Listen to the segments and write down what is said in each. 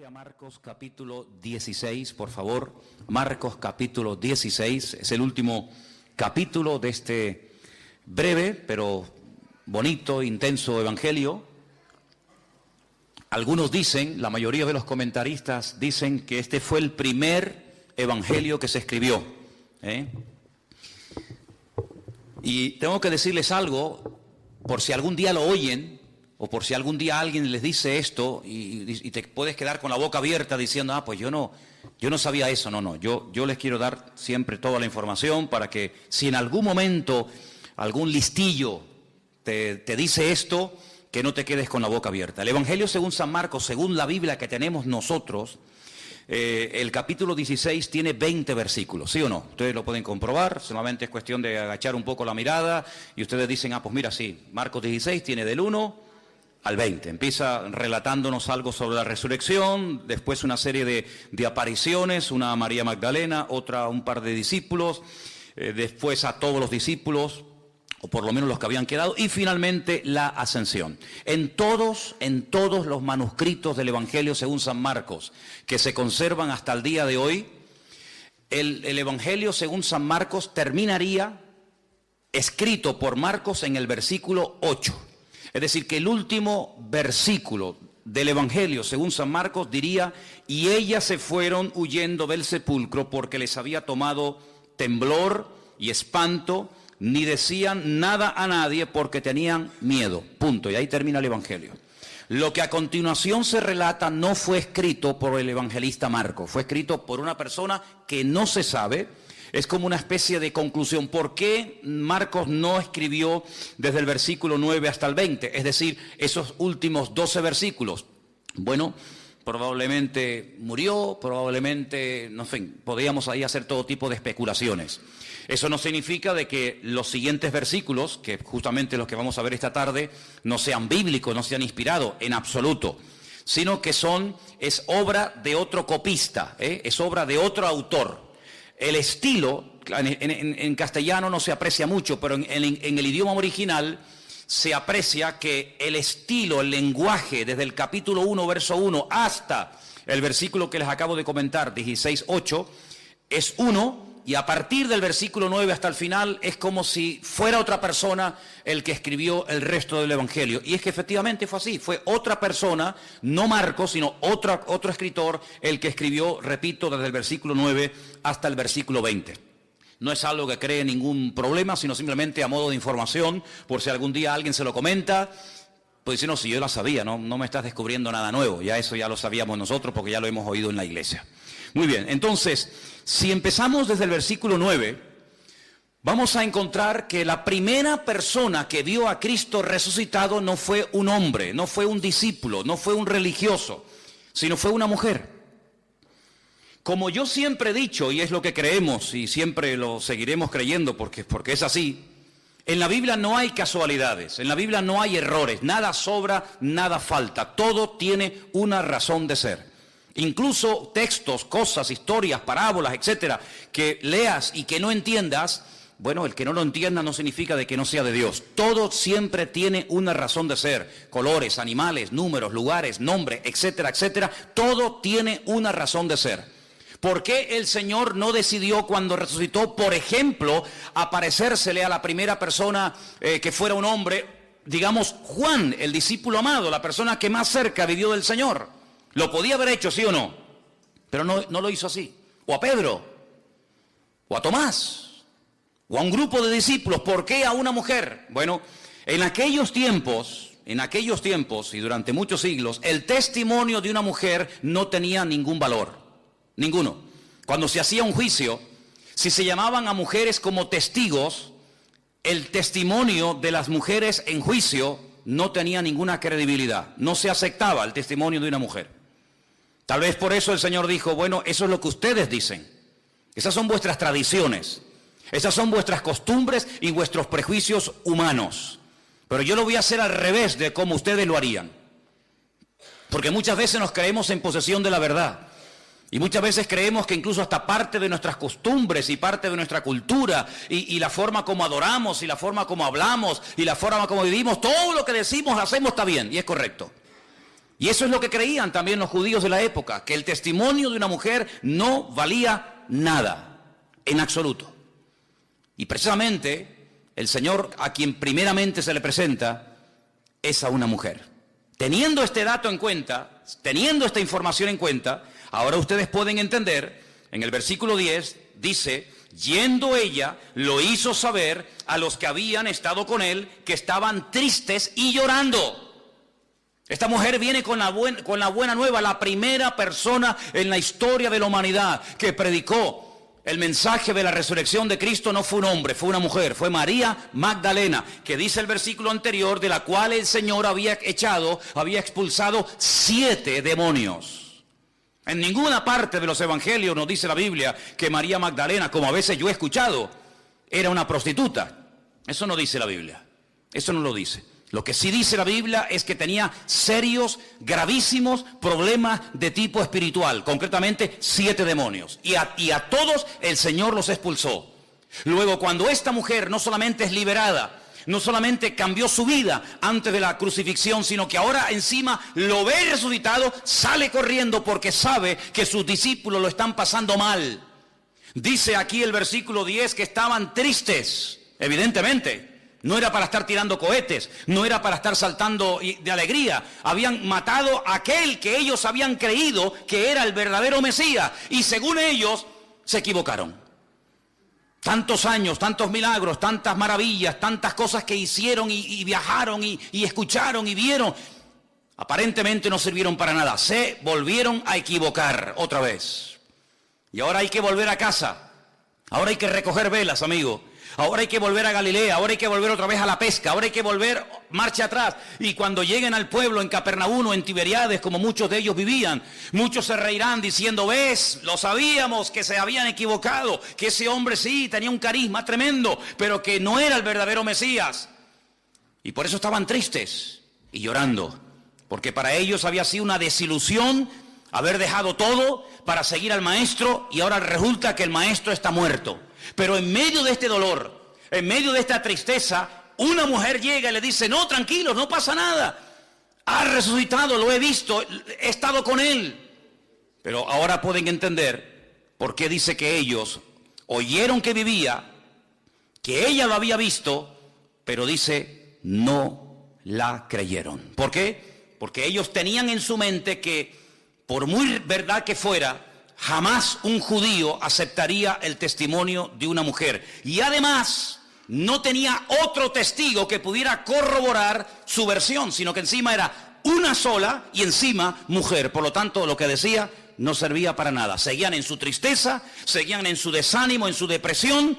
A Marcos capítulo 16, por favor. Marcos capítulo 16 es el último capítulo de este breve pero bonito, intenso evangelio. Algunos dicen, la mayoría de los comentaristas dicen que este fue el primer evangelio que se escribió. Y tengo que decirles algo, por si algún día lo oyen, o por si algún día alguien les dice esto y te puedes quedar con la boca abierta diciendo, pues yo no sabía eso. No, yo les quiero dar siempre toda la información para que si en algún momento algún listillo te dice esto, que no te quedes con la boca abierta. El Evangelio según San Marcos, según la Biblia que tenemos nosotros, el capítulo 16 tiene 20 versículos, ¿sí o no? Ustedes lo pueden comprobar, solamente es cuestión de agachar un poco la mirada y ustedes dicen, pues mira, sí, Marcos 16 tiene del 1 al 20, empieza relatándonos algo sobre la resurrección, después una serie de apariciones, una a María Magdalena, otra a un par de discípulos, después a todos los discípulos, o por lo menos los que habían quedado, y finalmente la ascensión. En todos los manuscritos del Evangelio según San Marcos, que se conservan hasta el día de hoy, el Evangelio según San Marcos terminaría escrito por Marcos en el versículo 8. Es decir, que el último versículo del Evangelio, según San Marcos, diría, y ellas se fueron huyendo del sepulcro porque les había tomado temblor y espanto, ni decían nada a nadie porque tenían miedo. Punto. Y ahí termina el Evangelio. Lo que a continuación se relata no fue escrito por el evangelista Marcos, fue escrito por una persona que no se sabe. Es como una especie de conclusión. ¿Por qué Marcos no escribió desde el versículo 9 hasta el 20? Es decir, esos últimos 12 versículos. Bueno, probablemente murió, probablemente, no sé, podríamos ahí hacer todo tipo de especulaciones. Eso no significa de que los siguientes versículos, que justamente los que vamos a ver esta tarde, no sean bíblicos, no sean inspirados, en absoluto. Sino que es obra de otro copista, es obra de otro autor. El estilo, en castellano no se aprecia mucho, pero en el idioma original se aprecia que el estilo, el lenguaje, desde el capítulo 1, verso 1, hasta el versículo que les acabo de comentar, 16:8, es uno, y a partir del versículo 9 hasta el final es como si fuera otra persona el que escribió el resto del Evangelio. Y es que efectivamente fue así, fue otra persona, no Marcos, sino otro escritor el que escribió, repito, desde el versículo 9 hasta el versículo 20. No es algo que cree ningún problema, sino simplemente a modo de información, por si algún día alguien se lo comenta, pues dice, no, si yo la sabía, no me estás descubriendo nada nuevo, ya eso ya lo sabíamos nosotros porque ya lo hemos oído en la iglesia. Muy bien, entonces, si empezamos desde el versículo 9, vamos a encontrar que la primera persona que vio a Cristo resucitado no fue un hombre, no fue un discípulo, no fue un religioso, sino fue una mujer. Como yo siempre he dicho, y es lo que creemos, y siempre lo seguiremos creyendo porque es así, en la Biblia no hay casualidades, en la Biblia no hay errores, nada sobra, nada falta, todo tiene una razón de ser. Incluso textos, cosas, historias, parábolas, etcétera, que leas y que no entiendas, bueno, el que no lo entienda no significa de que no sea de Dios. Todo siempre tiene una razón de ser. Colores, animales, números, lugares, nombres, etcétera, etcétera. Todo tiene una razón de ser. ¿Por qué el Señor no decidió cuando resucitó, por ejemplo, aparecérsele a la primera persona que fuera un hombre, digamos Juan, el discípulo amado, la persona que más cerca vivió del Señor? Lo podía haber hecho, ¿sí o no? Pero no lo hizo así. O a Pedro, o a Tomás, o a un grupo de discípulos. ¿Por qué a una mujer? Bueno, en aquellos tiempos y durante muchos siglos, el testimonio de una mujer no tenía ningún valor. Ninguno. Cuando se hacía un juicio, si se llamaban a mujeres como testigos, el testimonio de las mujeres en juicio no tenía ninguna credibilidad. No se aceptaba el testimonio de una mujer. Tal vez por eso el Señor dijo, bueno, eso es lo que ustedes dicen. Esas son vuestras tradiciones. Esas son vuestras costumbres y vuestros prejuicios humanos. Pero yo lo voy a hacer al revés de como ustedes lo harían. Porque muchas veces nos creemos en posesión de la verdad. Y muchas veces creemos que incluso hasta parte de nuestras costumbres y parte de nuestra cultura y la forma como adoramos y la forma como hablamos y la forma como vivimos, todo lo que decimos, hacemos está bien y es correcto. Y eso es lo que creían también los judíos de la época, que el testimonio de una mujer no valía nada, en absoluto. Y precisamente el Señor a quien primeramente se le presenta es a una mujer. Teniendo este dato en cuenta, teniendo esta información en cuenta, ahora ustedes pueden entender, en el versículo 10 dice, yendo ella, lo hizo saber a los que habían estado con él, que estaban tristes y llorando. Esta mujer viene con la buena nueva, la primera persona en la historia de la humanidad que predicó el mensaje de la resurrección de Cristo. No fue un hombre, fue una mujer, fue María Magdalena, que dice el versículo anterior, de la cual el Señor había expulsado 7 demonios. En ninguna parte de los evangelios nos dice la Biblia que María Magdalena, como a veces yo he escuchado, era una prostituta. Eso no dice la Biblia, eso no lo dice. Lo que sí dice la Biblia es que tenía serios, gravísimos problemas de tipo espiritual, concretamente 7 demonios. Y a todos el Señor los expulsó. Luego, cuando esta mujer no solamente es liberada, no solamente cambió su vida antes de la crucifixión, sino que ahora encima lo ve resucitado, sale corriendo porque sabe que sus discípulos lo están pasando mal. Dice aquí el versículo 10 que estaban tristes, evidentemente. No era para estar tirando cohetes, no era para estar saltando de alegría. Habían matado a aquel que ellos habían creído que era el verdadero Mesías. Y según ellos, se equivocaron. Tantos años, tantos milagros, tantas maravillas, tantas cosas que hicieron y viajaron y escucharon y vieron. Aparentemente no sirvieron para nada. Se volvieron a equivocar otra vez. Y ahora hay que volver a casa. Ahora hay que recoger velas, amigo. Ahora hay que volver a Galilea, ahora hay que volver otra vez a la pesca, ahora hay que volver marcha atrás. Y cuando lleguen al pueblo en Capernaum o en Tiberiades, como muchos de ellos vivían, muchos se reirán diciendo, ves, lo sabíamos que se habían equivocado, que ese hombre sí tenía un carisma tremendo, pero que no era el verdadero Mesías. Y por eso estaban tristes y llorando, porque para ellos había sido una desilusión haber dejado todo para seguir al maestro y ahora resulta que el maestro está muerto. Pero en medio de este dolor, en medio de esta tristeza, una mujer llega y le dice, no, tranquilos, no pasa nada. Ha resucitado, lo he visto, he estado con él. Pero ahora pueden entender por qué dice que ellos oyeron que vivía, que ella lo había visto, pero dice, no la creyeron. ¿Por qué? Porque ellos tenían en su mente que, por muy verdad que fuera, jamás un judío aceptaría el testimonio de una mujer. Y además, no tenía otro testigo que pudiera corroborar su versión, sino que encima era una sola y encima mujer. Por lo tanto, lo que decía no servía para nada. Seguían en su tristeza, seguían en su desánimo, en su depresión.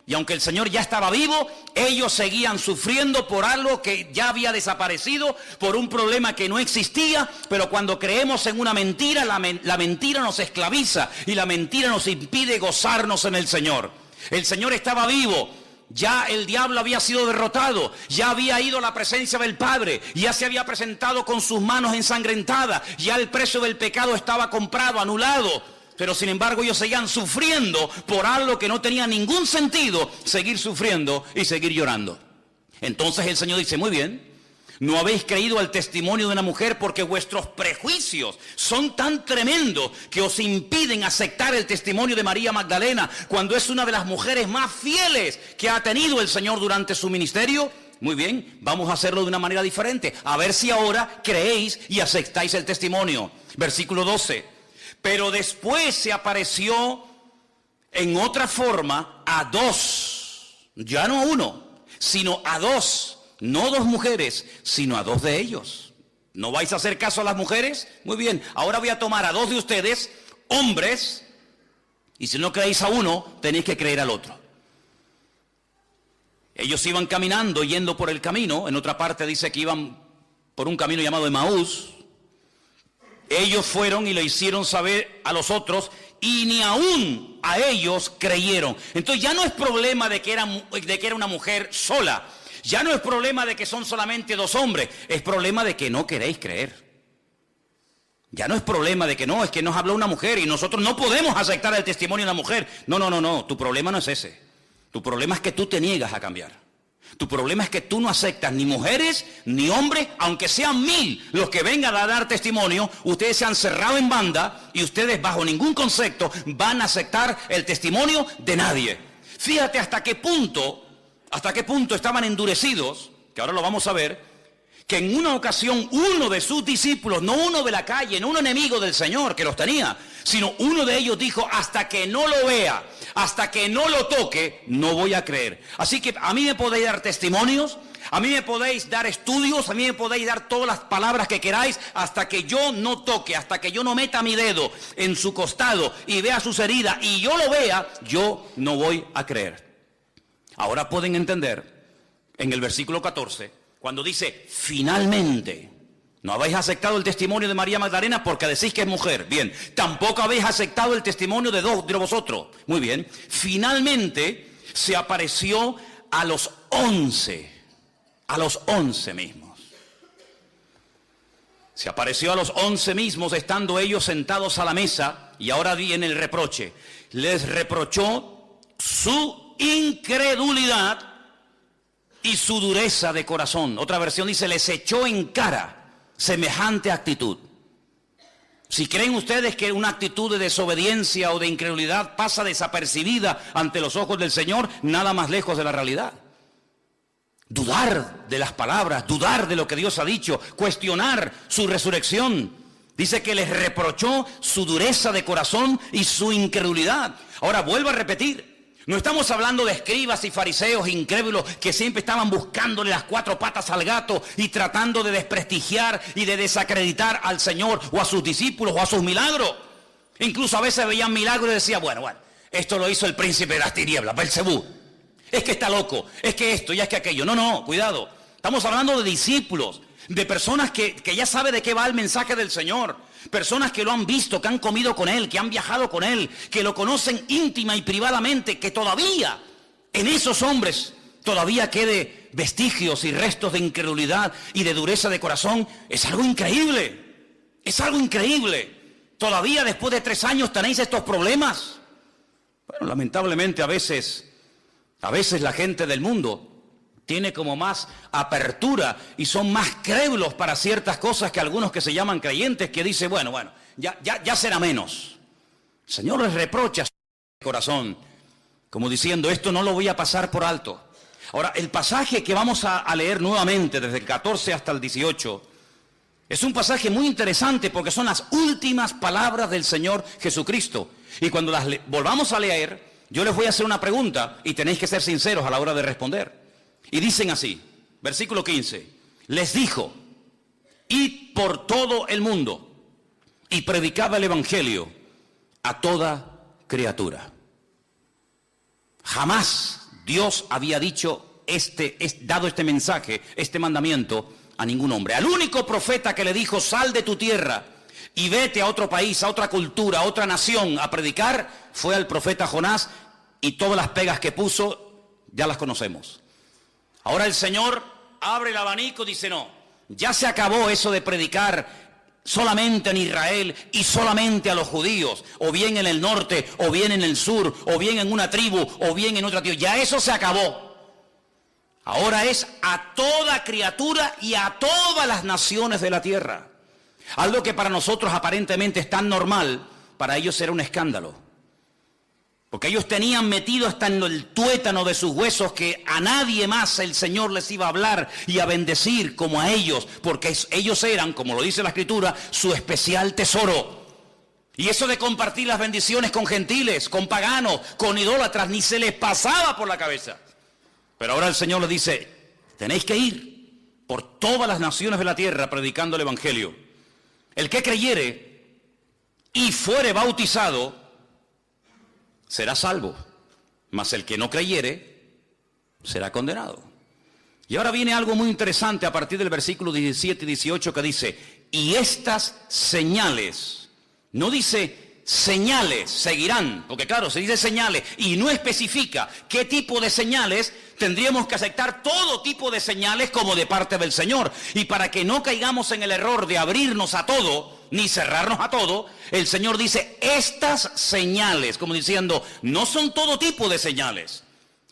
Y aunque el Señor ya estaba vivo, ellos seguían sufriendo por algo que ya había desaparecido, por un problema que no existía. Pero cuando creemos en una mentira, la mentira nos esclaviza y la mentira nos impide gozarnos en el Señor. El Señor estaba vivo, ya el diablo había sido derrotado, ya había ido a la presencia del Padre, ya se había presentado con sus manos ensangrentadas, ya el precio del pecado estaba comprado, anulado. Pero sin embargo ellos seguían sufriendo por algo que no tenía ningún sentido, seguir sufriendo y seguir llorando. Entonces el Señor dice, muy bien, no habéis creído al testimonio de una mujer porque vuestros prejuicios son tan tremendos que os impiden aceptar el testimonio de María Magdalena cuando es una de las mujeres más fieles que ha tenido el Señor durante su ministerio. Muy bien, vamos a hacerlo de una manera diferente, a ver si ahora creéis y aceptáis el testimonio. Versículo 12. Pero después se apareció en otra forma a 2, ya no a 1, sino a 2, no 2 mujeres, sino a 2 de ellos. ¿No vais a hacer caso a las mujeres? Muy bien, ahora voy a tomar a 2 de ustedes, hombres, y si no creéis a uno, tenéis que creer al otro. Ellos iban caminando, yendo por el camino, en otra parte dice que iban por un camino llamado Emaús. Ellos fueron y le hicieron saber a los otros y ni aún a ellos creyeron. Entonces ya no es problema de que era una mujer sola. Ya no es problema de que son solamente 2 hombres. Es problema de que no queréis creer. Ya no es problema de que no, es que nos habló una mujer y nosotros no podemos aceptar el testimonio de una mujer. No. Tu problema no es ese. Tu problema es que tú te niegas a cambiar. Tu problema es que tú no aceptas ni mujeres ni hombres, aunque sean 1000 los que vengan a dar testimonio. Ustedes se han cerrado en banda y ustedes bajo ningún concepto van a aceptar el testimonio de nadie. Fíjate hasta qué punto estaban endurecidos, que ahora lo vamos a ver, que en una ocasión uno de sus discípulos, no uno de la calle, no un enemigo del Señor que los tenía, sino uno de ellos dijo: hasta que no lo vea, hasta que no lo toque, no voy a creer. Así que a mí me podéis dar testimonios, a mí me podéis dar estudios, a mí me podéis dar todas las palabras que queráis, hasta que yo no toque, hasta que yo no meta mi dedo en su costado y vea sus heridas y yo lo vea, yo no voy a creer. Ahora pueden entender en el versículo 14, cuando dice finalmente, no habéis aceptado el testimonio de María Magdalena porque decís que es mujer. Bien, tampoco habéis aceptado el testimonio de 2 de vosotros. Muy bien, finalmente se apareció a los 11 mismos. Se apareció a los 11 mismos estando ellos sentados a la mesa, y ahora viene el reproche. Les reprochó su incredulidad y su dureza de corazón. Otra versión dice: les echó en cara semejante actitud. Si creen ustedes que una actitud de desobediencia o de incredulidad pasa desapercibida ante los ojos del Señor, nada más lejos de la realidad. Dudar de las palabras, dudar de lo que Dios ha dicho, cuestionar su resurrección. Dice que les reprochó su dureza de corazón y su incredulidad. Ahora vuelvo a repetir, no estamos hablando de escribas y fariseos incrédulos que siempre estaban buscándole las 4 patas al gato y tratando de desprestigiar y de desacreditar al Señor o a sus discípulos o a sus milagros. Incluso a veces veían milagros y decían: bueno, esto lo hizo el príncipe de las tinieblas, Belcebú. Es que está loco, es que esto y es que aquello. No, cuidado. Estamos hablando de discípulos, de personas que ya saben de qué va el mensaje del Señor. Personas que lo han visto, que han comido con Él, que han viajado con Él, que lo conocen íntima y privadamente, que todavía en esos hombres todavía quede vestigios y restos de incredulidad y de dureza de corazón. Es algo increíble, es algo increíble. Todavía después de 3 años tenéis estos problemas. Bueno, lamentablemente a veces la gente del mundo tiene como más apertura y son más crédulos para ciertas cosas que algunos que se llaman creyentes, que dicen: bueno, ya será menos. El Señor les reprocha su corazón, como diciendo: esto no lo voy a pasar por alto. Ahora, el pasaje que vamos a leer nuevamente desde el 14 hasta el 18 es un pasaje muy interesante porque son las últimas palabras del Señor Jesucristo. Y cuando las volvamos a leer, yo les voy a hacer una pregunta y tenéis que ser sinceros a la hora de responder. Y dicen así, versículo 15, les dijo: id por todo el mundo y predicad el evangelio a toda criatura. Jamás Dios había dado este mensaje, este mandamiento a ningún hombre. Al único profeta que le dijo: sal de tu tierra y vete a otro país, a otra cultura, a otra nación a predicar, fue al profeta Jonás, y todas las pegas que puso ya las conocemos. Ahora el Señor abre el abanico y dice: no, ya se acabó eso de predicar solamente en Israel y solamente a los judíos, o bien en el norte, o bien en el sur, o bien en una tribu, o bien en otra tribu. Ya eso se acabó. Ahora es a toda criatura y a todas las naciones de la tierra. Algo que para nosotros aparentemente es tan normal, para ellos era un escándalo. Porque ellos tenían metido hasta en el tuétano de sus huesos que a nadie más el Señor les iba a hablar y a bendecir como a ellos, porque ellos eran, como lo dice la Escritura, su especial tesoro. Y eso de compartir las bendiciones con gentiles, con paganos, con idólatras, ni se les pasaba por la cabeza. Pero ahora el Señor les dice: tenéis que ir por todas las naciones de la tierra predicando el evangelio. El que creyere y fuere bautizado será salvo, mas el que no creyere será condenado. Y ahora viene algo muy interesante a partir del versículo 17 y 18 que dice: y estas señales, no dice señales seguirán, porque claro, se dice señales y no especifica qué tipo de señales. Tendríamos que aceptar todo tipo de señales como de parte del Señor. Y para que no caigamos en el error de abrirnos a todo, ni cerrarnos a todo, el Señor dice estas señales, como diciendo, no son todo tipo de señales.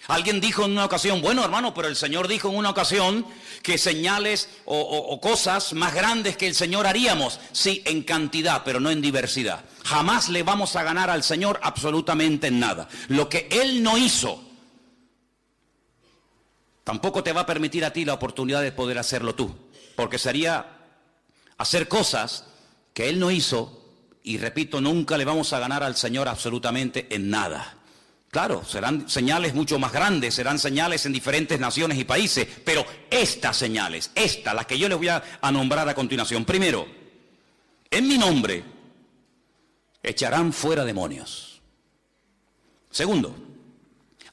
Alguien dijo en una ocasión, bueno hermano, pero el Señor dijo en una ocasión que señales o cosas más grandes que el Señor haríamos. Sí, en cantidad, pero no en diversidad. Jamás le vamos a ganar al Señor absolutamente en nada. Lo que Él no hizo, tampoco te va a permitir a ti la oportunidad de poder hacerlo tú. Porque sería hacer cosas que Él no hizo, y repito, nunca le vamos a ganar al Señor absolutamente en nada. Claro, serán señales mucho más grandes, serán señales en diferentes naciones y países, pero estas señales, las que yo les voy a nombrar a continuación. Primero, en mi nombre echarán fuera demonios. Segundo,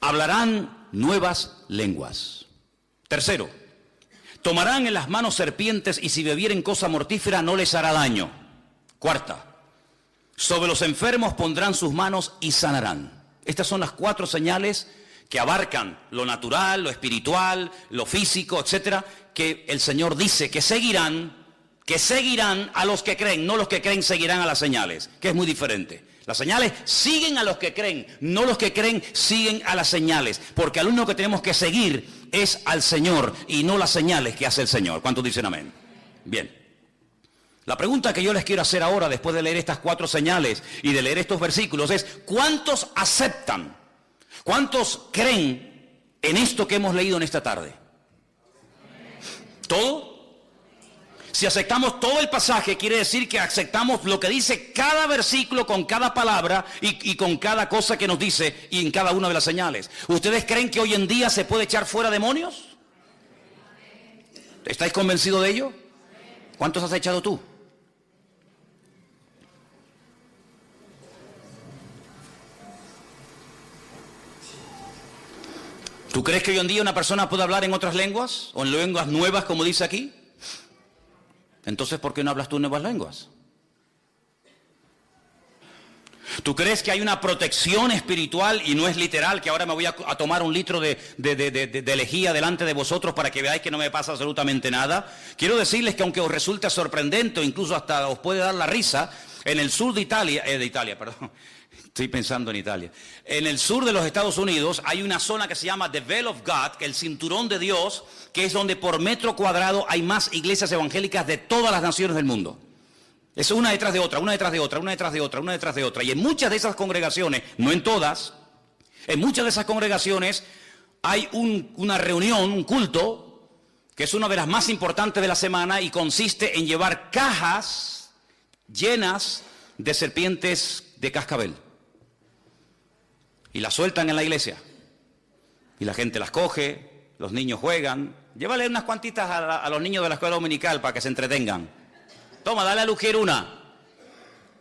hablarán nuevas lenguas. Tercero, tomarán en las manos serpientes y si bebieren cosa mortífera no les hará daño. Cuarta, sobre los enfermos pondrán sus manos y sanarán. Estas son las 4 señales que abarcan lo natural, lo espiritual, lo físico, etcétera, que el Señor dice que seguirán a los que creen, no los que creen seguirán a las señales, que es muy diferente. Las señales siguen a los que creen, no los que creen siguen a las señales, porque al único que tenemos que seguir es al Señor y no las señales que hace el Señor. ¿Cuántos dicen amén? Bien. La pregunta que yo les quiero hacer ahora, después de leer estas 4 señales y de leer estos versículos, es ¿cuántos aceptan? ¿Cuántos creen en esto que hemos leído en esta tarde? ¿Todo? Si aceptamos todo el pasaje, quiere decir que aceptamos lo que dice cada versículo con cada palabra y con cada cosa que nos dice y en cada una de las señales. ¿Ustedes creen que hoy en día se puede echar fuera demonios? ¿Estáis convencidos de ello? ¿Cuántos has echado tú? ¿Tú crees que hoy en día una persona puede hablar en otras lenguas? ¿O en lenguas nuevas, como dice aquí? Entonces, ¿por qué no hablas tú nuevas lenguas? ¿Tú crees que hay una protección espiritual y no es literal, que ahora me voy a tomar un litro de lejía delante de vosotros para que veáis que no me pasa absolutamente nada? Quiero decirles que aunque os resulte sorprendente o incluso hasta os puede dar la risa, en el sur de Italia, estoy pensando en Italia. En el sur de los Estados Unidos hay una zona que se llama The Veil of God, que es el cinturón de Dios, que es donde por metro cuadrado hay más iglesias evangélicas de todas las naciones del mundo. Es una detrás de otra, una detrás de otra, una detrás de otra, una detrás de otra. Y en muchas de esas congregaciones, no en todas, en muchas de esas congregaciones hay una reunión, un culto, que es una de las más importantes de la semana y consiste en llevar cajas llenas de serpientes de cascabel. Y las sueltan en la iglesia. Y la gente las coge, los niños juegan. Llévale unas cuantitas a los niños de la escuela dominical para que se entretengan. Toma, dale a Luquier una.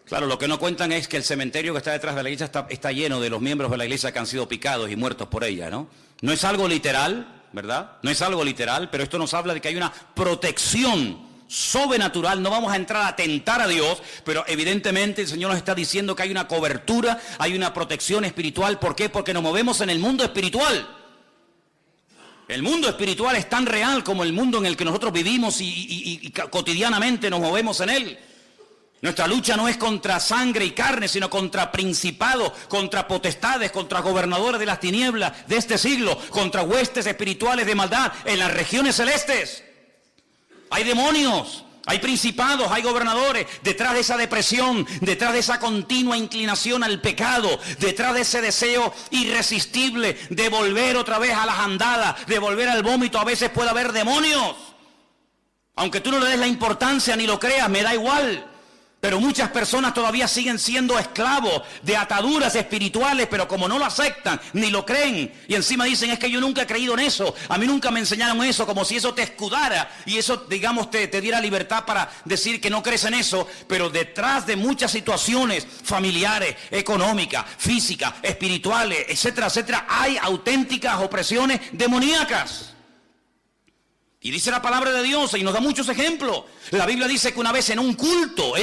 Claro, lo que no cuentan es que el cementerio que está detrás de la iglesia está lleno de los miembros de la iglesia que han sido picados y muertos por ella, ¿no? No es algo literal, ¿verdad? No es algo literal, pero esto nos habla de que hay una protección sobrenatural. No vamos a entrar a tentar a Dios, pero evidentemente el Señor nos está diciendo que hay una cobertura, hay una protección espiritual. ¿Por qué? Porque nos movemos en el mundo espiritual. El mundo espiritual es tan real como el mundo en el que nosotros vivimos y cotidianamente nos movemos en él. Nuestra lucha no es contra sangre y carne, sino contra principados, contra potestades, contra gobernadores de las tinieblas de este siglo, contra huestes espirituales de maldad en las regiones celestes. Hay demonios, hay principados, hay gobernadores, detrás de esa depresión, detrás de esa continua inclinación al pecado, detrás de ese deseo irresistible de volver otra vez a las andadas, de volver al vómito, a veces puede haber demonios. Aunque tú no le des la importancia ni lo creas, me da igual. Pero muchas personas todavía siguen siendo esclavos de ataduras espirituales, pero como no lo aceptan, ni lo creen, y encima dicen, es que yo nunca he creído en eso, a mí nunca me enseñaron eso, como si eso te escudara, y eso, digamos, te diera libertad para decir que no crees en eso, pero detrás de muchas situaciones familiares, económicas, físicas, espirituales, etcétera, etcétera, hay auténticas opresiones demoníacas. Y dice la palabra de Dios y nos da muchos ejemplos. La Biblia dice que una vez en un culto,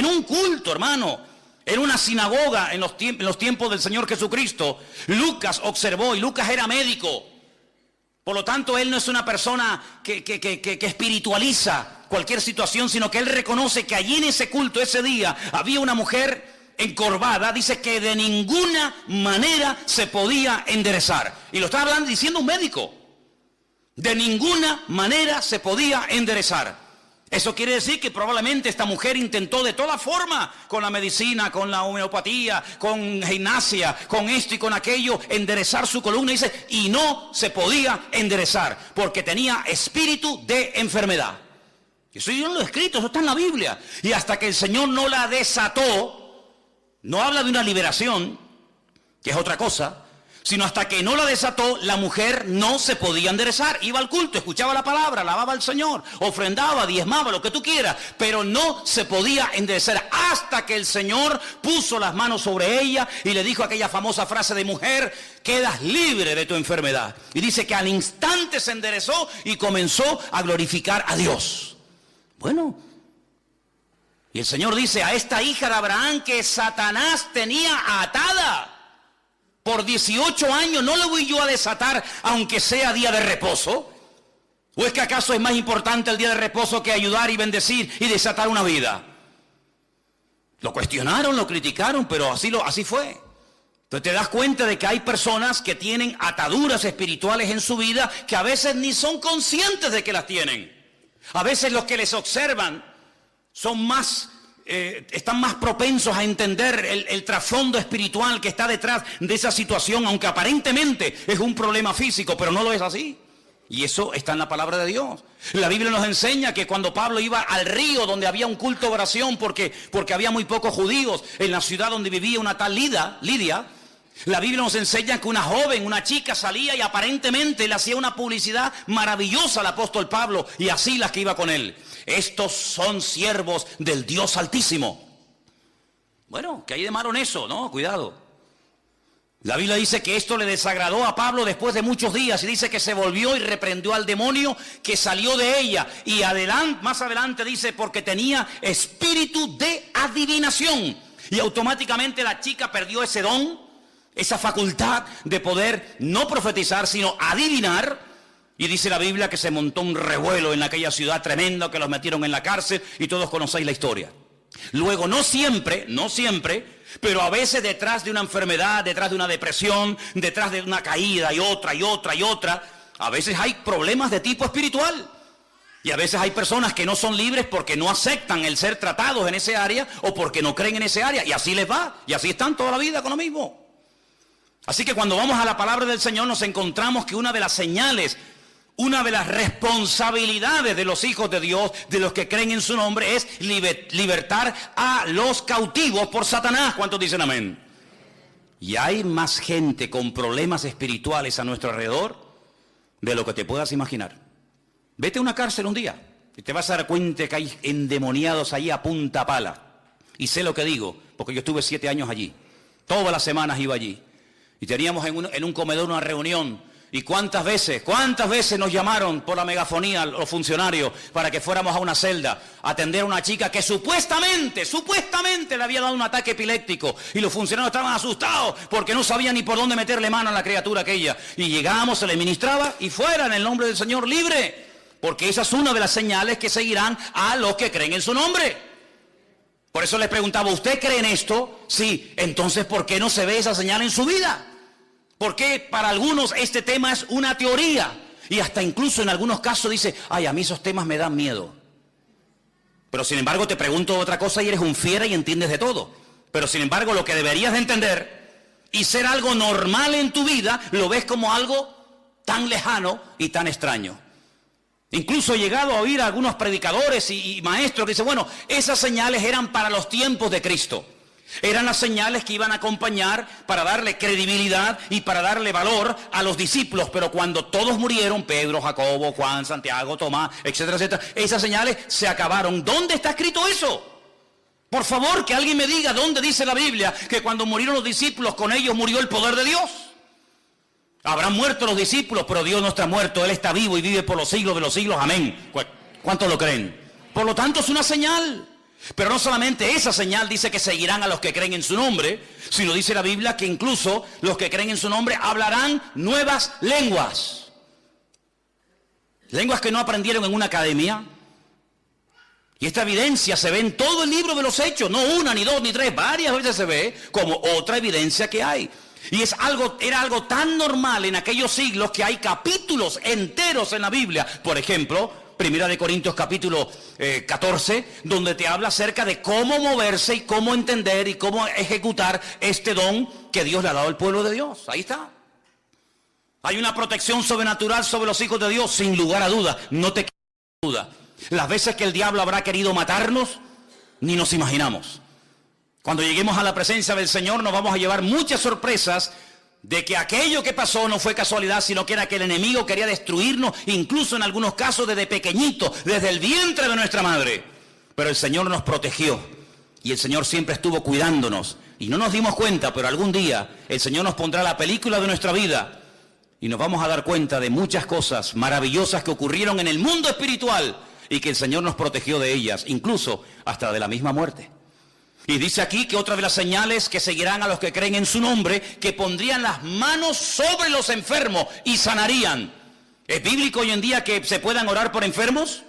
hermano, en una sinagoga en los tiempos del Señor Jesucristo, Lucas observó, y Lucas era médico. Por lo tanto, él no es una persona que espiritualiza cualquier situación, sino que él reconoce que allí en ese culto, ese día, había una mujer encorvada, dice que de ninguna manera se podía enderezar. Y lo está hablando, diciendo un médico. De ninguna manera se podía enderezar. Eso quiere decir que probablemente esta mujer intentó de toda forma, con la medicina, con la homeopatía, con gimnasia, con esto y con aquello, enderezar su columna, dice, y no se podía enderezar, porque tenía espíritu de enfermedad. Eso yo no lo he escrito, eso está en la Biblia. Y hasta que el Señor no la desató, no habla de una liberación, que es otra cosa, sino hasta que no la desató, la mujer no se podía enderezar. Iba al culto, escuchaba la palabra, alababa al Señor, ofrendaba, diezmaba, lo que tú quieras, pero no se podía enderezar hasta que el Señor puso las manos sobre ella y le dijo aquella famosa frase de: mujer, quedas libre de tu enfermedad. Y dice que al instante se enderezó y comenzó a glorificar a Dios. Bueno, y el Señor dice: a esta hija de Abraham que Satanás tenía atada por 18 años, ¿no le voy yo a desatar aunque sea día de reposo? ¿O es que acaso es más importante el día de reposo que ayudar y bendecir y desatar una vida? Lo cuestionaron, lo criticaron, pero así fue. Entonces te das cuenta de que hay personas que tienen ataduras espirituales en su vida que a veces ni son conscientes de que las tienen. A veces los que les observan son están más propensos a entender el trasfondo espiritual que está detrás de esa situación, aunque aparentemente es un problema físico, pero no lo es así. Y eso está en la palabra de Dios. La Biblia nos enseña que cuando Pablo iba al río donde había un culto de oración, porque había muy pocos judíos en la ciudad donde vivía una tal Lidia, la Biblia nos enseña que una joven, una chica salía y aparentemente le hacía una publicidad maravillosa al apóstol Pablo y así las que iba con él. Estos son siervos del Dios Altísimo. Bueno, ¿qué hay de malo en eso? No, cuidado. La Biblia dice que esto le desagradó a Pablo después de muchos días y dice que se volvió y reprendió al demonio que salió de ella. Y más adelante dice porque tenía espíritu de adivinación. Y automáticamente la chica perdió ese don, esa facultad de poder no profetizar, sino adivinar. Y dice la Biblia que se montó un revuelo en aquella ciudad tremendo, que los metieron en la cárcel y todos conocéis la historia. Luego, no siempre, pero a veces detrás de una enfermedad, detrás de una depresión, detrás de una caída y otra, a veces hay problemas de tipo espiritual. Y a veces hay personas que no son libres porque no aceptan el ser tratados en ese área o porque no creen en ese área. Y así les va, y así están toda la vida con lo mismo. Así que cuando vamos a la palabra del Señor nos encontramos que una de las señales, una de las responsabilidades de los hijos de Dios, de los que creen en su nombre, es libertar a los cautivos por Satanás. ¿Cuántos dicen amén? Y hay más gente con problemas espirituales a nuestro alrededor de lo que te puedas imaginar. Vete a una cárcel un día y te vas a dar cuenta que hay endemoniados allí a punta pala. Y sé lo que digo, porque yo estuve 7 años allí. Todas las semanas iba allí. Y teníamos en un comedor una reunión. ¿Y cuántas veces nos llamaron por la megafonía los funcionarios para que fuéramos a una celda a atender a una chica que supuestamente le había dado un ataque epiléptico? Y los funcionarios estaban asustados porque no sabían ni por dónde meterle mano a la criatura aquella. Y llegábamos, se le ministraba y fuera en el nombre del Señor libre. Porque esa es una de las señales que seguirán a los que creen en su nombre. Por eso les preguntaba, ¿usted cree en esto? Sí. Entonces, ¿por qué no se ve esa señal en su vida? Porque para algunos este tema es una teoría y hasta incluso en algunos casos dice, ay, a mí esos temas me dan miedo. Pero sin embargo te pregunto otra cosa y eres un fiera y entiendes de todo. Pero sin embargo lo que deberías de entender y ser algo normal en tu vida, lo ves como algo tan lejano y tan extraño. Incluso he llegado a oír a algunos predicadores y maestros que dicen, bueno, esas señales eran para los tiempos de Cristo. Eran las señales que iban a acompañar para darle credibilidad y para darle valor a los discípulos. Pero cuando todos murieron, Pedro, Jacobo, Juan, Santiago, Tomás, etcétera, etcétera, esas señales se acabaron. ¿Dónde está escrito eso? Por favor, que alguien me diga dónde dice la Biblia que cuando murieron los discípulos, con ellos murió el poder de Dios. Habrán muerto los discípulos, pero Dios no está muerto. Él está vivo y vive por los siglos de los siglos. Amén. ¿Cuántos lo creen? Por lo tanto, es una señal. Pero no solamente esa señal dice que seguirán a los que creen en su nombre, sino dice la Biblia que incluso los que creen en su nombre hablarán nuevas lenguas. Lenguas que no aprendieron en una academia, Y esta evidencia se ve en todo el libro de los Hechos, no una, ni dos, ni tres, varias veces se ve como otra evidencia que hay. Y era algo tan normal en aquellos siglos que hay capítulos enteros en la Biblia. Por ejemplo, Primera de Corintios capítulo 14, donde te habla acerca de cómo moverse y cómo entender y cómo ejecutar este don que Dios le ha dado al pueblo de Dios. Ahí está. Hay una protección sobrenatural sobre los hijos de Dios, sin lugar a dudas. No te quedes duda. Las veces que el diablo habrá querido matarnos, ni nos imaginamos. Cuando lleguemos a la presencia del Señor nos vamos a llevar muchas sorpresas de que aquello que pasó no fue casualidad, sino que era que el enemigo quería destruirnos, incluso en algunos casos desde pequeñito, desde el vientre de nuestra madre. Pero el Señor nos protegió y el Señor siempre estuvo cuidándonos. Y no nos dimos cuenta, pero algún día el Señor nos pondrá la película de nuestra vida y nos vamos a dar cuenta de muchas cosas maravillosas que ocurrieron en el mundo espiritual y que el Señor nos protegió de ellas, incluso hasta de la misma muerte. Y dice aquí que otra de las señales que seguirán a los que creen en su nombre, que pondrían las manos sobre los enfermos y sanarían. ¿Es bíblico hoy en día que se puedan orar por enfermos?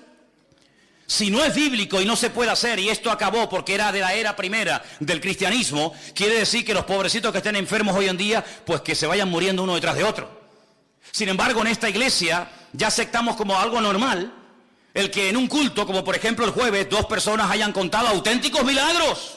Si no es bíblico y no se puede hacer, y esto acabó porque era de la era primera del cristianismo, quiere decir que los pobrecitos que estén enfermos hoy en día, pues que se vayan muriendo uno detrás de otro. Sin embargo, en esta iglesia ya aceptamos como algo normal el que en un culto, como por ejemplo el jueves, 2 personas hayan contado auténticos milagros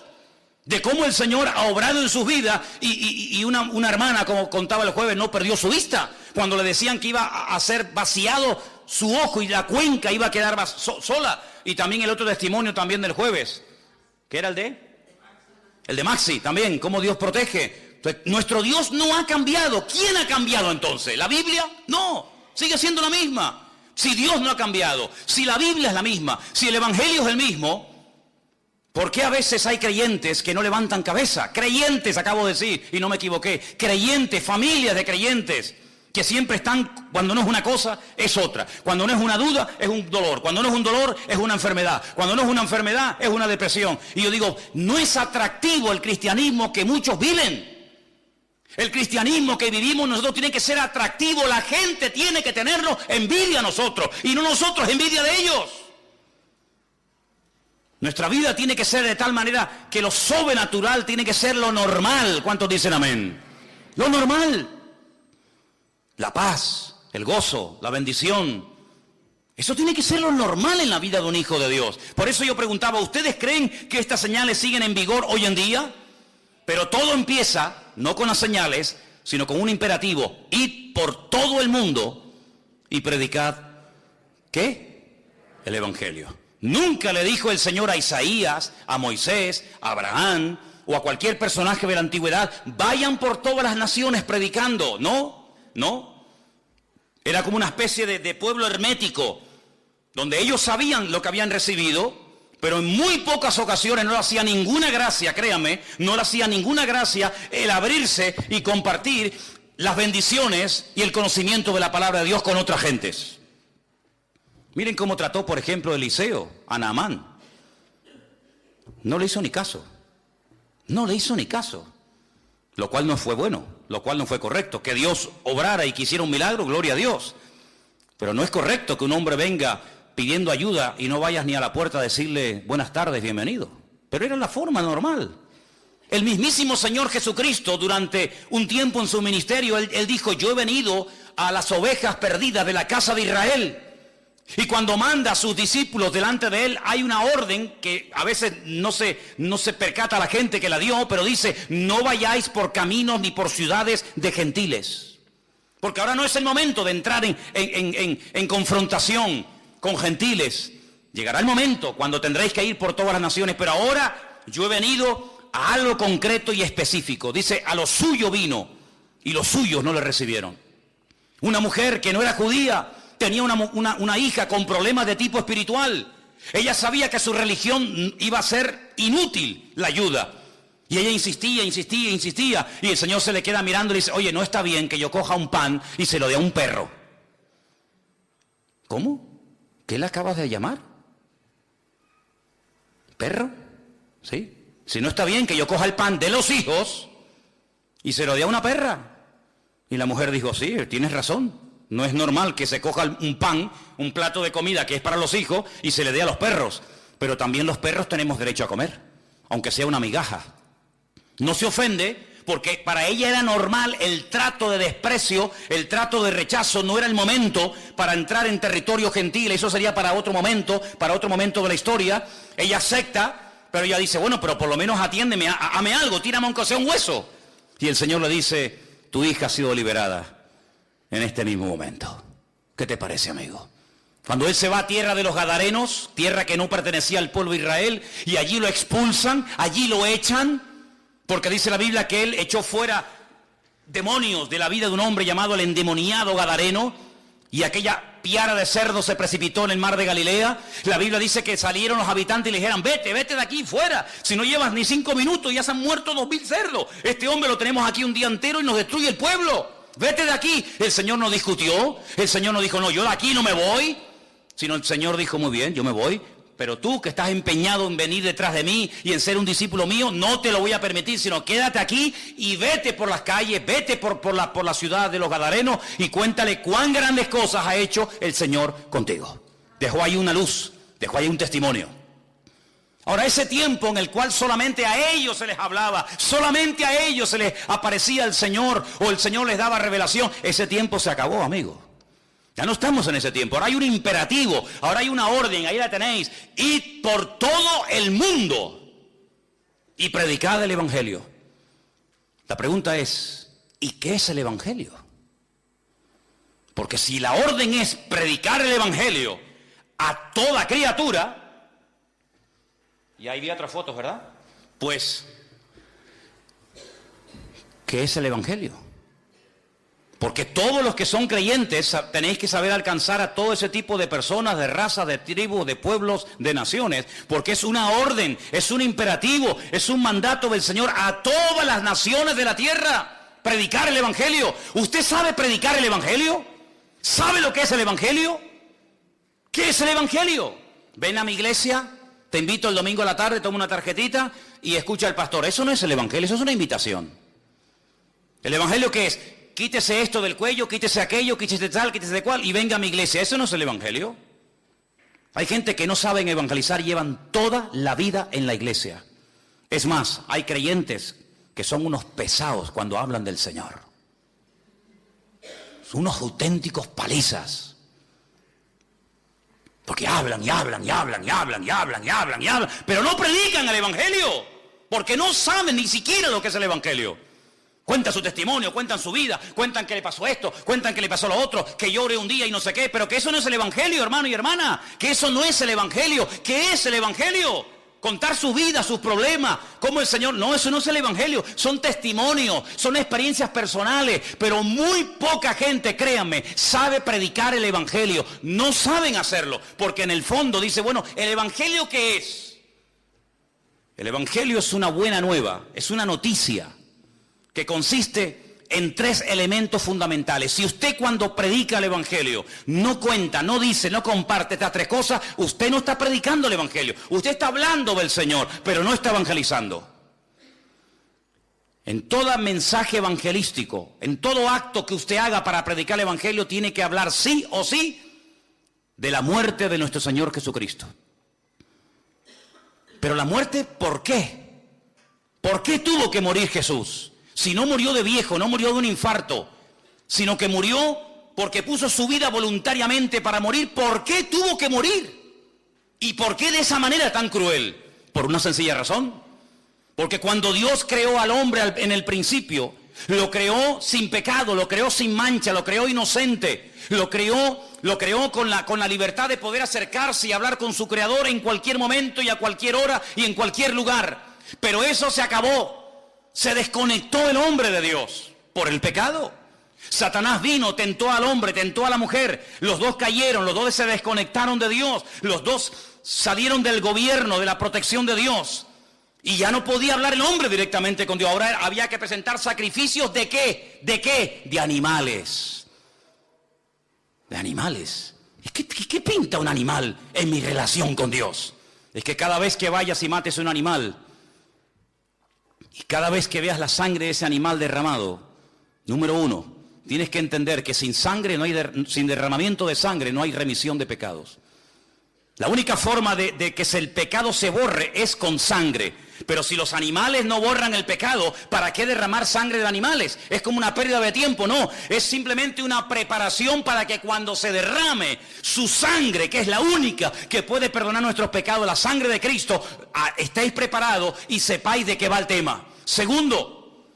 de cómo el Señor ha obrado en sus vidas y una hermana, como contaba el jueves, no perdió su vista cuando le decían que iba a ser vaciado su ojo y la cuenca iba a quedar sola. Y también el otro testimonio también del jueves, ¿qué era el de Maxi también, cómo Dios protege. Entonces, nuestro Dios no ha cambiado. ¿Quién ha cambiado entonces? ¿La Biblia? No, sigue siendo la misma. Si Dios no ha cambiado, si la Biblia es la misma, si el Evangelio es el mismo, ¿por qué a veces hay creyentes que no levantan cabeza? Creyentes, acabo de decir, y no me equivoqué. Creyentes, familias de creyentes, que siempre están, cuando no es una cosa, es otra. Cuando no es una duda, es un dolor. Cuando no es un dolor, es una enfermedad. Cuando no es una enfermedad, es una depresión. Y yo digo, no es atractivo el cristianismo que muchos viven. El cristianismo que vivimos nosotros tiene que ser atractivo. La gente tiene que tenernos envidia a nosotros y no nosotros envidia de ellos. Nuestra vida tiene que ser de tal manera que lo sobrenatural tiene que ser lo normal. ¿Cuántos dicen amén? Lo normal. La paz, el gozo, la bendición. Eso tiene que ser lo normal en la vida de un hijo de Dios. Por eso yo preguntaba, ¿ustedes creen que estas señales siguen en vigor hoy en día? Pero todo empieza, no con las señales, sino con un imperativo. Id por todo el mundo y predicad, ¿qué? El Evangelio. Nunca le dijo el Señor a Isaías, a Moisés, a Abraham o a cualquier personaje de la antigüedad, vayan por todas las naciones predicando. No. Era como una especie de pueblo hermético, donde ellos sabían lo que habían recibido, pero en muy pocas ocasiones no le hacía ninguna gracia, créame, no le hacía ninguna gracia el abrirse y compartir las bendiciones y el conocimiento de la palabra de Dios con otras gentes. Miren cómo trató, por ejemplo, Eliseo a Naamán. No le hizo ni caso. No le hizo ni caso. Lo cual no fue bueno, lo cual no fue correcto. Que Dios obrara y quisiera un milagro, gloria a Dios. Pero no es correcto que un hombre venga pidiendo ayuda y no vayas ni a la puerta a decirle buenas tardes, bienvenido. Pero era la forma normal. El mismísimo Señor Jesucristo, durante un tiempo en su ministerio, él dijo, yo he venido a las ovejas perdidas de la casa de Israel. Y cuando manda a sus discípulos delante de él, hay una orden que a veces no se percata la gente que la dio, pero dice, no vayáis por caminos ni por ciudades de gentiles. Porque ahora no es el momento de entrar en confrontación con gentiles. Llegará el momento cuando tendréis que ir por todas las naciones, pero ahora yo he venido a algo concreto y específico. Dice, a lo suyo vino y los suyos no le recibieron. Una mujer que no era judía tenía una hija con problemas de tipo espiritual. Ella sabía que su religión iba a ser inútil la ayuda. Y ella insistía, y el Señor se le queda mirando y le dice, oye, no está bien que yo coja un pan y se lo dé a un perro. ¿Cómo? ¿Qué le acabas de llamar? ¿Perro? ¿Sí? Si no está bien que yo coja el pan de los hijos y se lo dé a una perra. Y la mujer dijo, sí, tienes razón. No es normal que se coja un pan, un plato de comida que es para los hijos y se le dé a los perros. pero también los perros tenemos derecho a comer, aunque sea una migaja. No se ofende porque para ella era normal el trato de desprecio, el trato de rechazo. No era el momento para entrar en territorio gentil, eso sería para otro momento de la historia. Ella acepta, pero ella dice, bueno, pero por lo menos atiéndeme, hame algo, tírame aunque sea un hueso. Y el Señor le dice, tu hija ha sido liberada en este mismo momento. ¿Qué te parece, amigo? Cuando él se va a tierra de los Gadarenos, tierra que no pertenecía al pueblo de Israel, y allí lo expulsan, allí lo echan, porque dice la Biblia que él echó fuera demonios de la vida de un hombre llamado el endemoniado Gadareno, y aquella piara de cerdos se precipitó en el mar de Galilea. La Biblia dice que salieron los habitantes y le dijeron, vete de aquí, fuera, si no llevas ni 5 minutos ya se han muerto 2000 cerdos, este hombre lo tenemos aquí un día entero y nos destruye el pueblo, vete de aquí. El Señor no discutió, el Señor no dijo, no, yo de aquí no me voy, sino el Señor dijo, muy bien, yo me voy, pero tú que estás empeñado en venir detrás de mí y en ser un discípulo mío, no te lo voy a permitir, sino quédate aquí y vete por las calles, vete por la ciudad de los Gadarenos y cuéntale cuán grandes cosas ha hecho el Señor contigo. Dejó ahí una luz, dejó ahí un testimonio. Ahora, ese tiempo en el cual solamente a ellos se les hablaba, solamente a ellos se les aparecía el Señor o el Señor les daba revelación, ese tiempo se acabó, amigo. Ya no estamos en ese tiempo, ahora hay un imperativo, ahora hay una orden, ahí la tenéis. Id por todo el mundo y predicad el Evangelio. La pregunta es, ¿y qué es el Evangelio? Porque si la orden es predicar el Evangelio a toda criatura, y ahí vi otras fotos, ¿verdad? Pues, ¿qué es el Evangelio? Porque todos los que son creyentes tenéis que saber alcanzar a todo ese tipo de personas, de razas, de tribus, de pueblos, de naciones, porque es una orden, es un imperativo, es un mandato del Señor a todas las naciones de la tierra, predicar el Evangelio. ¿Usted sabe predicar el Evangelio? ¿Sabe lo que es el Evangelio? ¿Qué es el Evangelio? Ven a mi iglesia, te invito el domingo a la tarde, toma una tarjetita y escucha al pastor. Eso no es el Evangelio, eso es una invitación. ¿El Evangelio qué es? Quítese esto del cuello, quítese aquello, quítese tal, quítese de cual y venga a mi iglesia. Eso no es el Evangelio. Hay gente que no saben evangelizar y llevan toda la vida en la iglesia. Es más, hay creyentes que son unos pesados cuando hablan del Señor. Son unos auténticos palizas. Porque hablan y hablan y hablan y hablan y hablan y hablan y hablan, pero no predican el Evangelio, porque no saben ni siquiera lo que es el Evangelio. Cuentan su testimonio, cuentan su vida, cuentan que le pasó esto, cuentan que le pasó lo otro, que llore un día y no sé qué, pero que eso no es el Evangelio, hermano y hermana, que eso no es el Evangelio. ¿Qué es el Evangelio? Contar su vida, sus problemas, cómo el Señor... No, eso no es el Evangelio, son testimonios, son experiencias personales, pero muy poca gente, créanme, sabe predicar el Evangelio. No saben hacerlo, porque en el fondo dice, bueno, ¿el Evangelio qué es? El Evangelio es una buena nueva, es una noticia que consiste en 3 elementos fundamentales. Si usted cuando predica el Evangelio no cuenta, no dice, no comparte estas 3 cosas, usted no está predicando el Evangelio. Usted está hablando del Señor, pero no está evangelizando. En todo mensaje evangelístico, en todo acto que usted haga para predicar el Evangelio, tiene que hablar sí o sí de la muerte de nuestro Señor Jesucristo. Pero la muerte, ¿por qué? ¿Por qué tuvo que morir Jesús? Si no murió de viejo, no murió de un infarto, sino que murió porque puso su vida voluntariamente para morir. ¿Por qué tuvo que morir? ¿Y por qué de esa manera tan cruel? Por una sencilla razón. Porque cuando Dios creó al hombre en el principio, lo creó sin pecado, lo creó sin mancha, lo creó inocente, lo creó con la libertad de poder acercarse y hablar con su Creador en cualquier momento y a cualquier hora y en cualquier lugar. Pero eso se acabó. Se desconectó el hombre de Dios por el pecado. Satanás vino, tentó al hombre, tentó a la mujer. Los dos cayeron, los dos se desconectaron de Dios. Los dos salieron del gobierno, de la protección de Dios. Y ya no podía hablar el hombre directamente con Dios. Ahora había que presentar sacrificios ¿de qué? ¿De qué? De animales. De animales. ¿Qué pinta un animal en mi relación con Dios? Es que cada vez que vayas y mates un animal, y cada vez que veas la sangre de ese animal derramado, número 1, tienes que entender que sin sangre sin derramamiento de sangre no hay remisión de pecados. La única forma de que el pecado se borre es con sangre. Pero si los animales no borran el pecado, ¿para qué derramar sangre de animales? Es como una pérdida de tiempo, no. Es simplemente una preparación para que cuando se derrame su sangre, que es la única que puede perdonar nuestros pecados, la sangre de Cristo, estéis preparados y sepáis de qué va el tema. Segundo,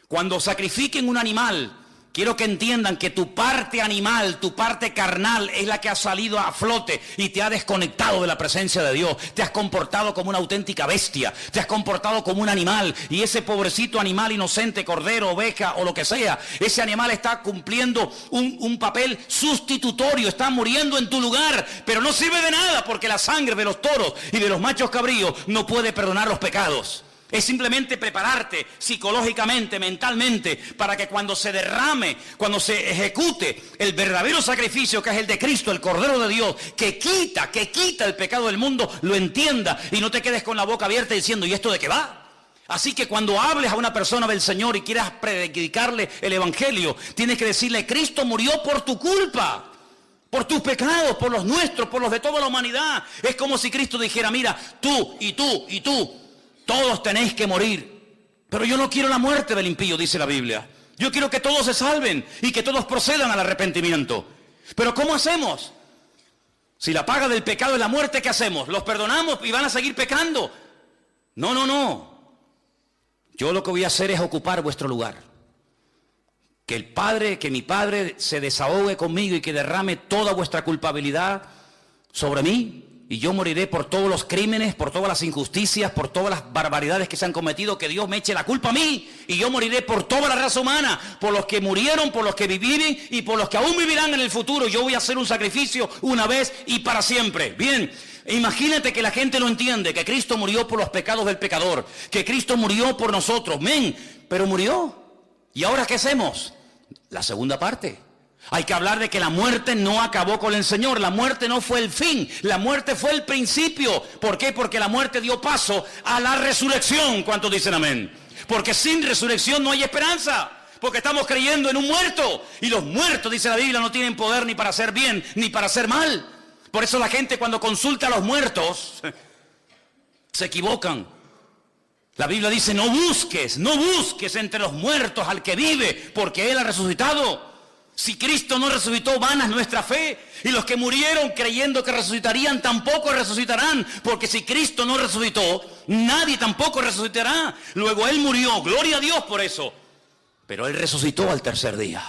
cuando sacrifiquen un animal, quiero que entiendan que tu parte animal, tu parte carnal es la que ha salido a flote y te ha desconectado de la presencia de Dios. Te has comportado como una auténtica bestia, te has comportado como un animal, y ese pobrecito animal inocente, cordero, oveja o lo que sea, ese animal está cumpliendo un papel sustitutorio, está muriendo en tu lugar, pero no sirve de nada porque la sangre de los toros y de los machos cabríos no puede perdonar los pecados. Es simplemente prepararte psicológicamente, mentalmente, para que cuando se derrame, cuando se ejecute el verdadero sacrificio que es el de Cristo, el Cordero de Dios, que quita el pecado del mundo, lo entienda y no te quedes con la boca abierta diciendo, ¿y esto de qué va? Así que cuando hables a una persona del Señor y quieras predicarle el Evangelio, tienes que decirle, Cristo murió por tu culpa, por tus pecados, por los nuestros, por los de toda la humanidad. Es como si Cristo dijera, mira, tú y tú y tú, todos tenéis que morir, pero yo no quiero la muerte del impío, dice la Biblia. Yo quiero que todos se salven y que todos procedan al arrepentimiento. Pero ¿cómo hacemos? Si la paga del pecado es la muerte, ¿qué hacemos? ¿Los perdonamos y van a seguir pecando? No. Yo lo que voy a hacer es ocupar vuestro lugar. Que mi Padre se desahogue conmigo y que derrame toda vuestra culpabilidad sobre mí. Y yo moriré por todos los crímenes, por todas las injusticias, por todas las barbaridades que se han cometido, que Dios me eche la culpa a mí. Y yo moriré por toda la raza humana, por los que murieron, por los que viven y por los que aún vivirán en el futuro. Yo voy a hacer un sacrificio una vez y para siempre. Bien, imagínate que la gente no entiende que Cristo murió por los pecados del pecador, que Cristo murió por nosotros. Pero murió. ¿Y ahora qué hacemos? La segunda parte. Hay que hablar de que la muerte no acabó con el Señor. La muerte no fue el fin, la muerte fue el principio. ¿Por qué? Porque la muerte dio paso a la resurrección. ¿Cuántos dicen amén? Porque sin resurrección no hay esperanza. Porque estamos creyendo en un muerto. Y los muertos, dice la Biblia, no tienen poder ni para hacer bien ni para hacer mal. Por eso la gente cuando consulta a los muertos se equivocan. La Biblia dice, no busques entre los muertos al que vive, porque Él ha resucitado. Si Cristo no resucitó, vana es nuestra fe. Y los que murieron creyendo que resucitarían, tampoco resucitarán. Porque si Cristo no resucitó, nadie tampoco resucitará. Luego Él murió, gloria a Dios por eso. Pero Él resucitó al tercer día.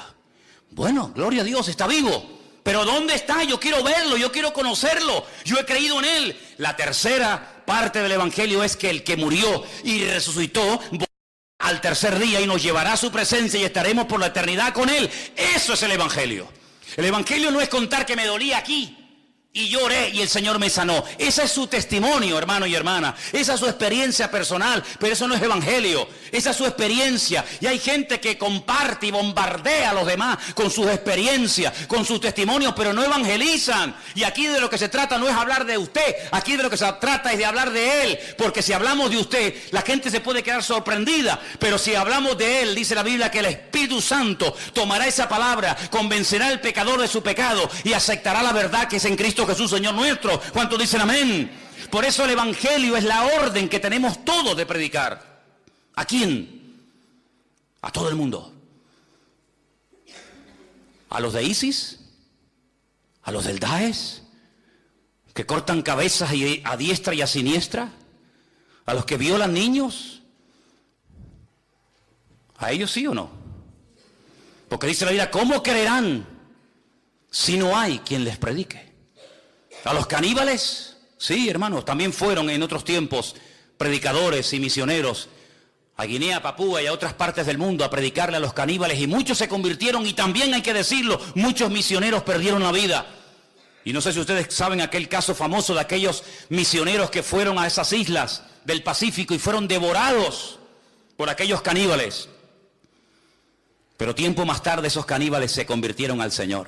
Bueno, gloria a Dios, está vivo. Pero ¿dónde está? Yo quiero verlo, yo quiero conocerlo. Yo he creído en Él. La tercera parte del Evangelio es que el que murió y resucitó al tercer día y nos llevará a su presencia y estaremos por la eternidad con Él. Eso es el Evangelio. El Evangelio no es contar que me dolía aquí y lloré y el Señor me sanó. Ese es su testimonio, hermano y hermana. Esa es su experiencia personal, pero eso no es evangelio. Esa es su experiencia. Y hay gente que comparte y bombardea a los demás con sus experiencias, con sus testimonios, pero no evangelizan. Y aquí de lo que se trata no es hablar de usted. Aquí de lo que se trata es de hablar de Él. Porque si hablamos de usted, la gente se puede quedar sorprendida. Pero si hablamos de Él, dice la Biblia que el Espíritu Santo tomará esa palabra, convencerá al pecador de su pecado y aceptará la verdad que es en Cristo Jesús, Señor nuestro. ¿Cuántos dicen amén? Por eso el Evangelio es la orden que tenemos todos de predicar. ¿A quién? A todo el mundo. A los de ISIS, a los del Daesh, que cortan cabezas a diestra y a siniestra, a los que violan niños. ¿A ellos sí o no? Porque dice la Biblia, ¿cómo creerán si no hay quien les predique? A los caníbales, sí, hermanos, también fueron en otros tiempos predicadores y misioneros a Guinea, Papúa y a otras partes del mundo a predicarle a los caníbales, y muchos se convirtieron, y también hay que decirlo, muchos misioneros perdieron la vida. Y no sé si ustedes saben aquel caso famoso de aquellos misioneros que fueron a esas islas del Pacífico y fueron devorados por aquellos caníbales. Pero tiempo más tarde esos caníbales se convirtieron al Señor.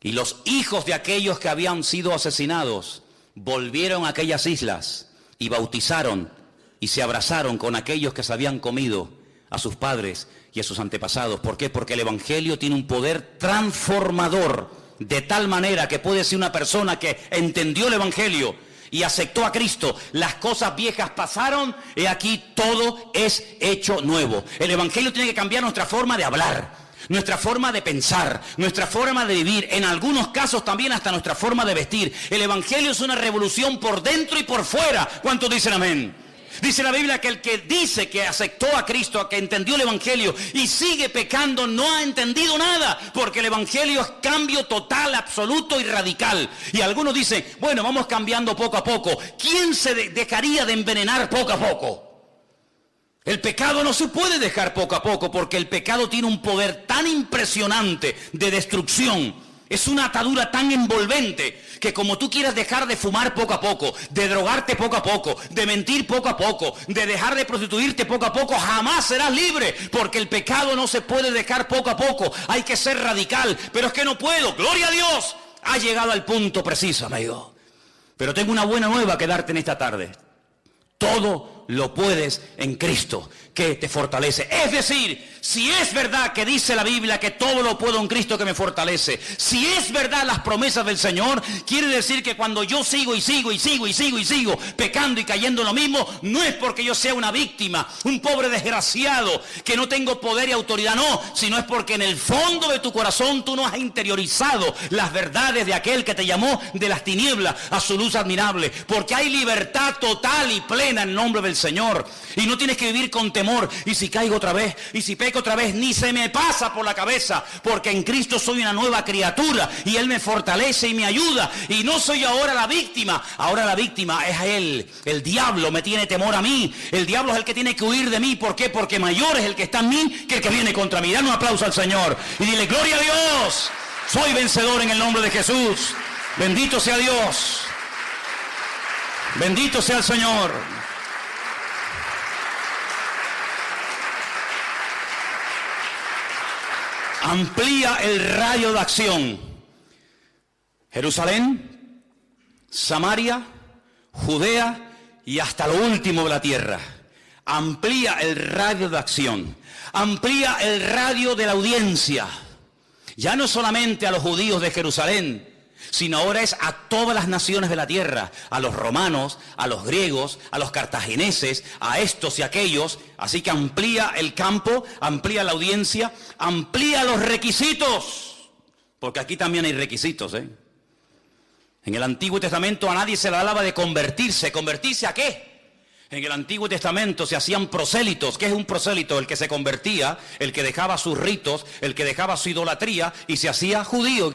Y los hijos de aquellos que habían sido asesinados volvieron a aquellas islas y bautizaron y se abrazaron con aquellos que se habían comido a sus padres y a sus antepasados. ¿Por qué? Porque el Evangelio tiene un poder transformador de tal manera que puede ser una persona que entendió el Evangelio y aceptó a Cristo. Las cosas viejas pasaron y aquí todo es hecho nuevo. El Evangelio tiene que cambiar nuestra forma de hablar, nuestra forma de pensar, nuestra forma de vivir, en algunos casos también hasta nuestra forma de vestir. El Evangelio es una revolución por dentro y por fuera. ¿Cuántos dicen amén? Dice la Biblia que el que dice que aceptó a Cristo, que entendió el Evangelio y sigue pecando, no ha entendido nada, porque el Evangelio es cambio total, absoluto y radical. Y algunos dicen, bueno, vamos cambiando poco a poco. ¿Quién se dejaría de envenenar poco a poco? El pecado no se puede dejar poco a poco, porque el pecado tiene un poder tan impresionante de destrucción. Es una atadura tan envolvente que como tú quieras dejar de fumar poco a poco, de drogarte poco a poco, de mentir poco a poco, de dejar de prostituirte poco a poco, jamás serás libre, porque el pecado no se puede dejar poco a poco. Hay que ser radical, pero es que no puedo. Gloria a Dios, ha llegado al punto preciso, amigo. Pero tengo una buena nueva que darte en esta tarde. Todo lo puedes en Cristo, que te fortalece. Es decir, si es verdad que dice la Biblia que todo lo puedo en Cristo que me fortalece, si es verdad las promesas del Señor, quiere decir que cuando yo sigo pecando y cayendo en lo mismo, no es porque yo sea una víctima, un pobre desgraciado, que no tengo poder y autoridad, no, sino es porque en el fondo de tu corazón tú no has interiorizado las verdades de aquel que te llamó de las tinieblas a su luz admirable, porque hay libertad total y plena en nombre del Señor, y no tienes que vivir con temor, y si caigo otra vez, y si peco otra vez, ni se me pasa por la cabeza, porque en Cristo soy una nueva criatura, y Él me fortalece y me ayuda, y no soy ahora la víctima es Él. El diablo me tiene temor a mí, el diablo es el que tiene que huir de mí. ¿Por qué? Porque mayor es el que está en mí que el que viene contra mí. Dale un aplauso al Señor y dile, gloria a Dios, soy vencedor en el nombre de Jesús. Bendito sea Dios, bendito sea el Señor. Amplía el radio de acción. Jerusalén, Samaria, Judea y hasta lo último de la tierra. Amplía el radio de acción. Amplía el radio de la audiencia. Ya no solamente a los judíos de Jerusalén, sino ahora es a todas las naciones de la tierra, a los romanos, a los griegos, a los cartagineses, a estos y aquellos. Así que amplía el campo, amplía la audiencia, amplía los requisitos, porque aquí también hay requisitos, En el Antiguo Testamento a nadie se le hablaba de convertirse. ¿Convertirse a qué? En el Antiguo Testamento se hacían prosélitos. ¿Qué es un prosélito? El que se convertía, el que dejaba sus ritos, el que dejaba su idolatría y se hacía judío.